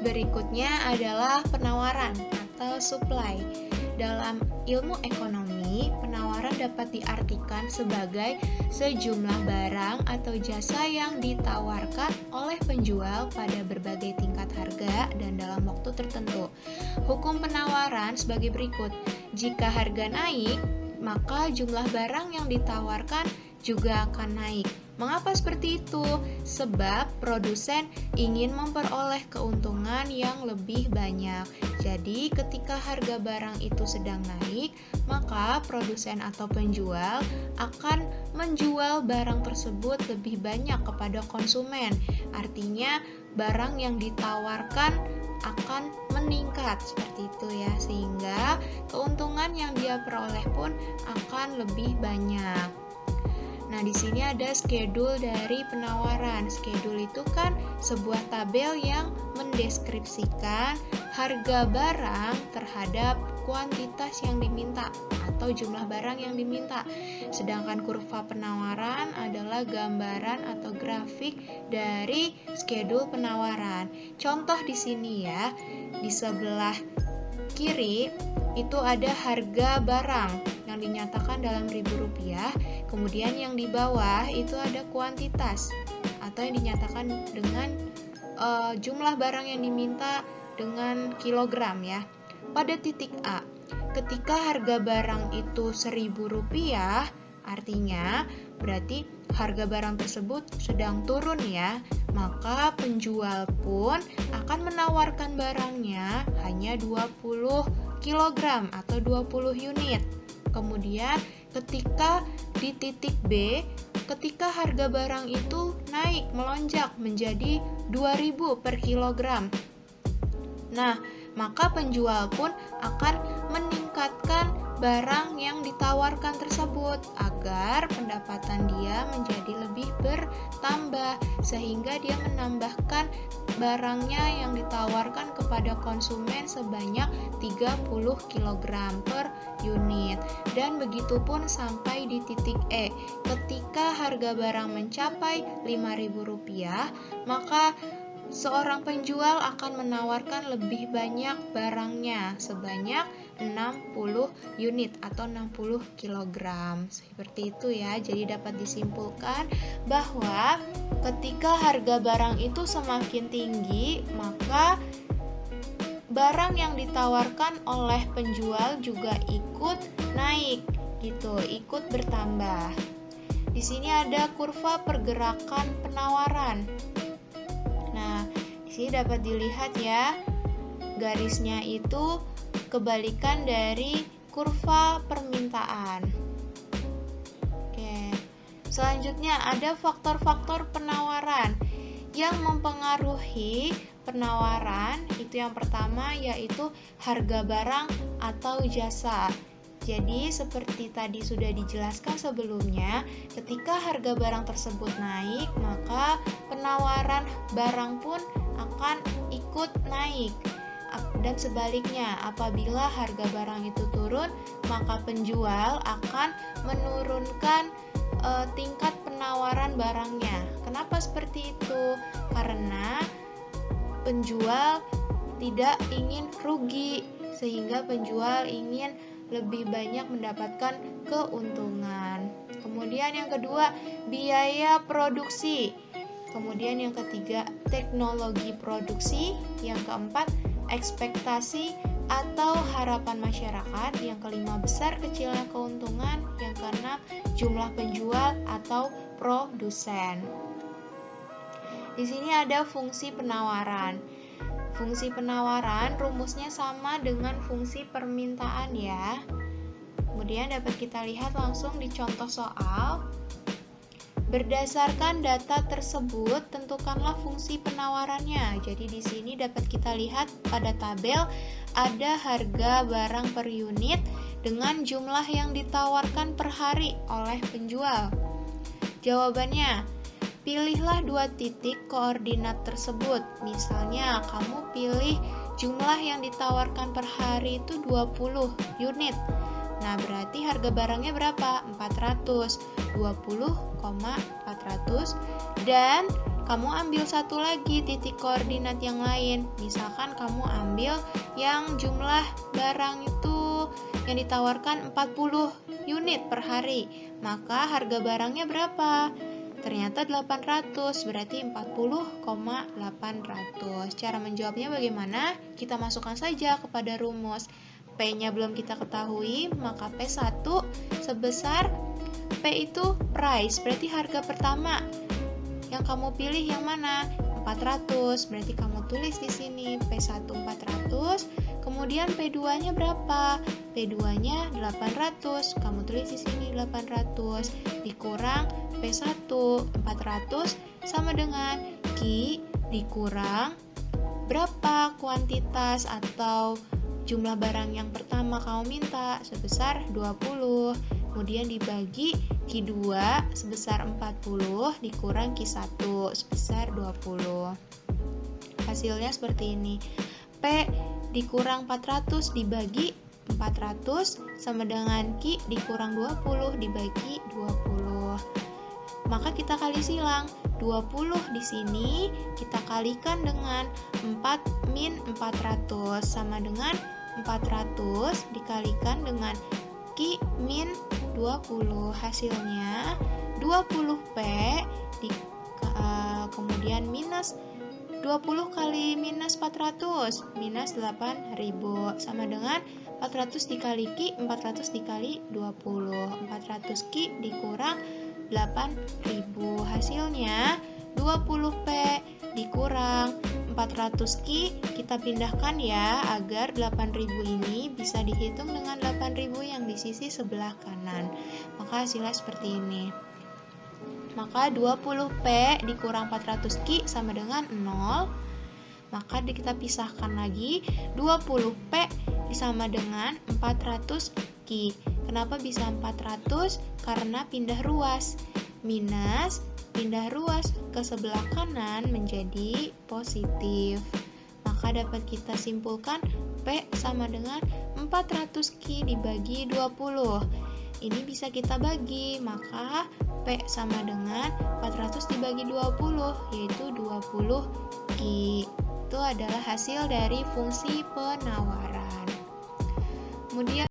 Berikutnya adalah penawaran atau supply. Dalam ilmu ekonomi, penawaran dapat diartikan sebagai sejumlah barang atau jasa yang ditawarkan oleh penjual pada berbagai tingkat harga dan dalam waktu tertentu. Hukum penawaran sebagai berikut. Jika harga naik, maka jumlah barang yang ditawarkan juga akan naik. Mengapa seperti itu? Sebab produsen ingin memperoleh keuntungan yang lebih banyak. Jadi, ketika harga barang itu sedang naik, maka produsen atau penjual akan menjual barang tersebut lebih banyak kepada konsumen. Artinya, barang yang ditawarkan akan meningkat seperti itu ya, sehingga keuntungan yang dia peroleh pun akan lebih banyak. Nah, di sini ada schedule dari penawaran. Schedule itu kan sebuah tabel yang mendeskripsikan harga barang terhadap kuantitas yang diminta atau jumlah barang yang diminta. Sedangkan kurva penawaran adalah gambaran atau grafik dari schedule penawaran. Contoh di sini ya, di sebelah kiri itu ada harga barang yang dinyatakan dalam Rp1.000, kemudian yang di bawah itu ada kuantitas atau yang dinyatakan dengan jumlah barang yang diminta dengan kilogram ya. Pada titik A, ketika harga barang itu Rp1.000, artinya berarti harga barang tersebut sedang turun ya, maka penjual pun akan menawarkan barangnya hanya 20 kg atau 20 unit. Kemudian ketika di titik B, ketika harga barang itu naik melonjak menjadi 2.000 per kilogram. Nah, maka penjual pun akan meningkatkan barang yang ditawarkan tersebut agar pendapatan dia menjadi lebih bertambah, sehingga dia menambahkan barangnya yang ditawarkan kepada konsumen sebanyak 30 kg per unit. Dan begitu pun sampai di titik E, ketika harga barang mencapai Rp5.000, maka seorang penjual akan menawarkan lebih banyak barangnya sebanyak 60 unit atau 60 kg. Seperti itu ya. Jadi dapat disimpulkan bahwa ketika harga barang itu semakin tinggi, maka barang yang ditawarkan oleh penjual juga ikut naik gitu, ikut bertambah. Di sini ada kurva pergerakan penawaran. Nah, di sini dapat dilihat ya, garisnya itu kebalikan dari kurva permintaan. Oke. Selanjutnya ada faktor-faktor penawaran yang mempengaruhi penawaran. Itu yang pertama yaitu harga barang atau jasa. Jadi seperti tadi sudah dijelaskan sebelumnya, ketika harga barang tersebut naik, maka penawaran barang pun akan ikut naik. Dan sebaliknya, apabila harga barang itu turun, maka penjual akan menurunkan tingkat penawaran barangnya. Kenapa seperti itu? Karena penjual tidak ingin rugi, sehingga penjual ingin lebih banyak mendapatkan keuntungan. Kemudian yang kedua, biaya produksi. Kemudian yang ketiga, teknologi produksi. Yang keempat, ekspektasi atau harapan masyarakat. Yang kelima, besar kecilnya keuntungan. Yang keenam, jumlah penjual atau produsen. Di sini ada fungsi penawaran. Fungsi penawaran rumusnya sama dengan fungsi permintaan ya. Kemudian dapat kita lihat langsung di contoh soal. Berdasarkan data tersebut, tentukanlah fungsi penawarannya. Jadi di sini dapat kita lihat pada tabel ada harga barang per unit dengan jumlah yang ditawarkan per hari oleh penjual. Jawabannya, pilihlah 2 titik koordinat tersebut. Misalnya, kamu pilih jumlah yang ditawarkan per hari itu 20 unit. Nah, berarti harga barangnya berapa? 400. 20,400 dan kamu ambil satu lagi titik koordinat yang lain. Misalkan kamu ambil yang jumlah barang itu yang ditawarkan 40 unit per hari. Maka harga barangnya berapa? Ternyata 800, berarti 40,800. Cara menjawabnya bagaimana? Kita masukkan saja kepada rumus. P-nya belum kita ketahui, maka P1 sebesar P itu price, berarti harga pertama. Yang kamu pilih yang mana? 400, berarti kamu tulis di sini P1 400. Kemudian P2-nya berapa? P2-nya 800. Kamu tulis di sini 800 dikurang P1 400 sama dengan Q dikurang berapa kuantitas atau jumlah barang yang pertama kamu minta sebesar 20. Kemudian dibagi Q2 sebesar 40 dikurang Q1 sebesar 20. Hasilnya seperti ini. P dikurang 400 dibagi 400 sama dengan Q dikurang 20 dibagi 20. Maka kita kali silang. 20 di sini kita kalikan dengan 4 min 400 sama dengan 400 dikalikan dengan Q min 20. Hasilnya 20P kemudian minus 20 kali minus 400 minus 8.000 sama dengan 400 dikali Q 400 dikali 20. 400 Q dikurang 8.000. Hasilnya 20P dikurang 400 Q kita pindahkan ya agar 8.000 ini bisa dihitung dengan 8.000 yang di sisi sebelah kanan. Maka hasilnya seperti ini. Maka 20P dikurang 400 Q sama dengan 0. Maka kita pisahkan lagi. 20P sama dengan 400 Q. Kenapa bisa 400? Karena pindah ruas. Minus pindah ruas ke sebelah kanan menjadi positif. Maka dapat kita simpulkan P sama dengan 400 Q dibagi 20. Ini bisa kita bagi, maka P sama dengan 400 dibagi 20, yaitu 20 Q. Itu adalah hasil dari fungsi penawaran. Kemudian